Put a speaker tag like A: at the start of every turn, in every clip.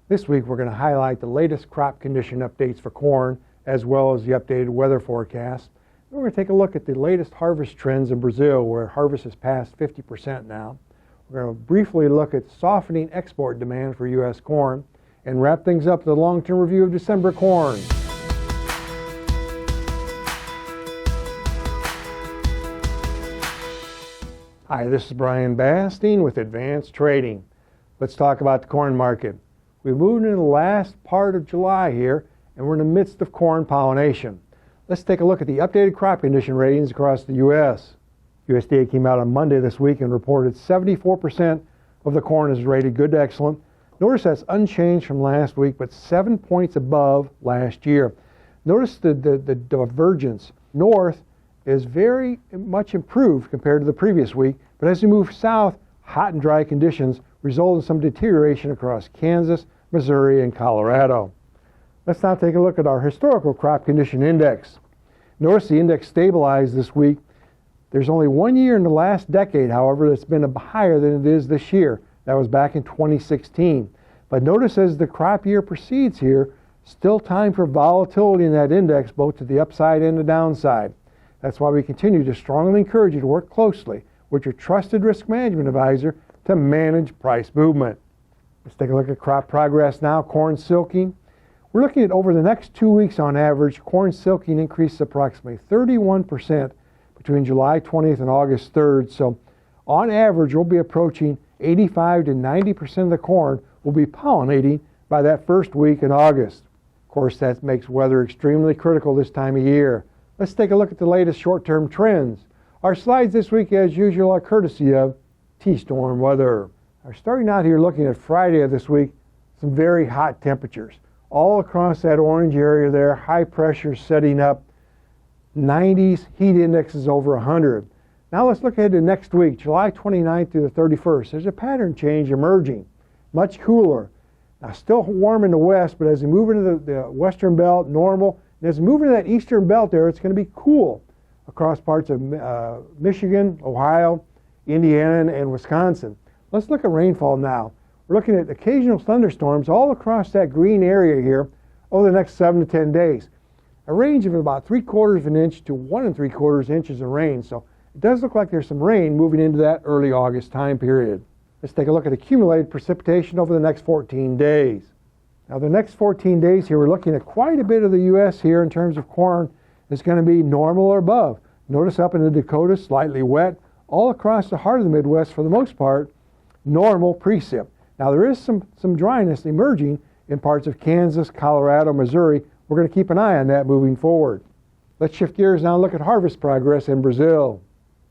A: This week we're going to highlight the latest crop condition updates for corn as well as the updated weather forecast. We're going to take a look at the latest harvest trends in Brazil, where harvest has passed 50% now. We're going to briefly look at softening export demand for U.S. corn and wrap things up with a long-term review of December corn. Hi, this is Brian Basting with Advanced Trading. Let's talk about the corn market. We've moved into the last part of July here, and we're in the midst of corn pollination. Let's take a look at the updated crop condition ratings across the U.S. USDA came out on Monday this week and reported 74% of the corn is rated good to excellent. Notice that's unchanged from last week, but 7 points above last year. Notice the divergence. North is very much improved compared to the previous week, but as we move south, hot and dry conditions result in some deterioration across Kansas, Missouri, and Colorado. Let's now take a look at our historical crop condition index. Notice the index stabilized this week. There's only 1 year in the last decade, however, that's been higher than it is this year. That was back in 2016. But notice as the crop year proceeds here, still time for volatility in that index, both to the upside and the downside. That's why we continue to strongly encourage you to work closely with your trusted risk management advisor to manage price movement. Let's take a look at crop progress now. Corn silking. We're looking at over the next 2 weeks on average, corn silking increased approximately 31% between July 20th and August 3rd. So on average, we'll be approaching 85 to 90% of the corn will be pollinating by that first week in August. Of course, that makes weather extremely critical this time of year. Let's take a look at the latest short-term trends. Our slides this week, as usual, are courtesy of T-Storm Weather. Starting out here looking at Friday of this week, some very hot temperatures. All across that orange area there, high pressure setting up, 90s, heat indexes over 100. Now let's look ahead to next week, July 29th through the 31st. There's a pattern change emerging, much cooler. Now still warm in the west, but as we move into the western belt, normal. And as we move into that eastern belt there, it's going to be cool across parts of Michigan, Ohio, Indiana, and Wisconsin. Let's look at rainfall now. We're looking at occasional thunderstorms all across that green area here over the next 7 to 10 days. A range of about 3/4 of an inch to 1 3/4 inches of rain. So it does look like there's some rain moving into that early August time period. Let's take a look at accumulated precipitation over the next 14 days. Now the next 14 days here, we're looking at quite a bit of the U.S. here in terms of corn is going to be normal or above. Notice up in the Dakotas, slightly wet. All across the heart of the Midwest, for the most part, normal precip. Now there is some dryness emerging in parts of Kansas, Colorado, Missouri. We're going to keep an eye on that moving forward. Let's shift gears now and look at harvest progress in Brazil.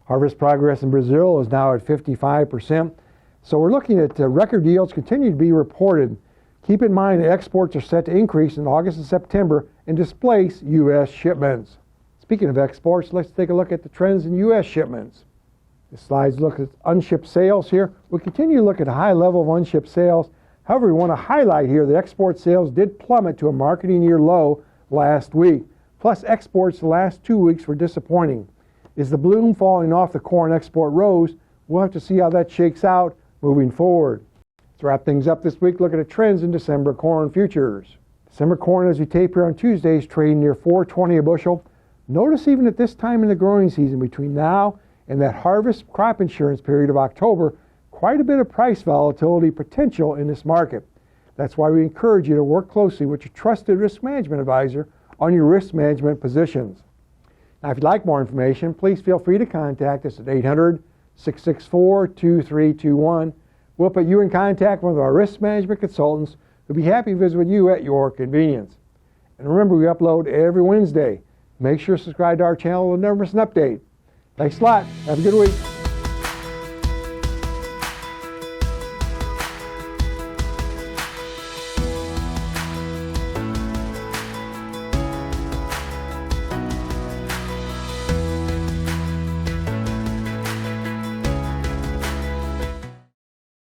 A: Harvest progress in Brazil is now at 55%. So we're looking at record yields continue to be reported. Keep in mind that exports are set to increase in August and September and displace U.S. shipments. Speaking of exports, let's take a look at the trends in U.S. shipments. The slides look at unshipped sales here. We'll continue to look at a high level of unshipped sales. However, we want to highlight here that export sales did plummet to a marketing year low last week. Plus, exports the last 2 weeks were disappointing. Is the bloom falling off the corn export rows? We'll have to see how that shakes out moving forward. Let's wrap things up this week. Look at the trends in December corn futures. December corn, as we tape here on Tuesday, is trading near $4.20 a bushel. Notice even at this time in the growing season, between now and that harvest crop insurance period of October, quite a bit of price volatility potential in this market. That's why we encourage you to work closely with your trusted risk management advisor on your risk management positions. Now, if you'd like more information, please feel free to contact us at 800-664-2321. We'll put you in contact with one of our risk management consultants who'll be happy to visit with you at your convenience. And remember, we upload every Wednesday. Make sure to subscribe to our channel to never miss an update. Thanks a lot. Have a good week.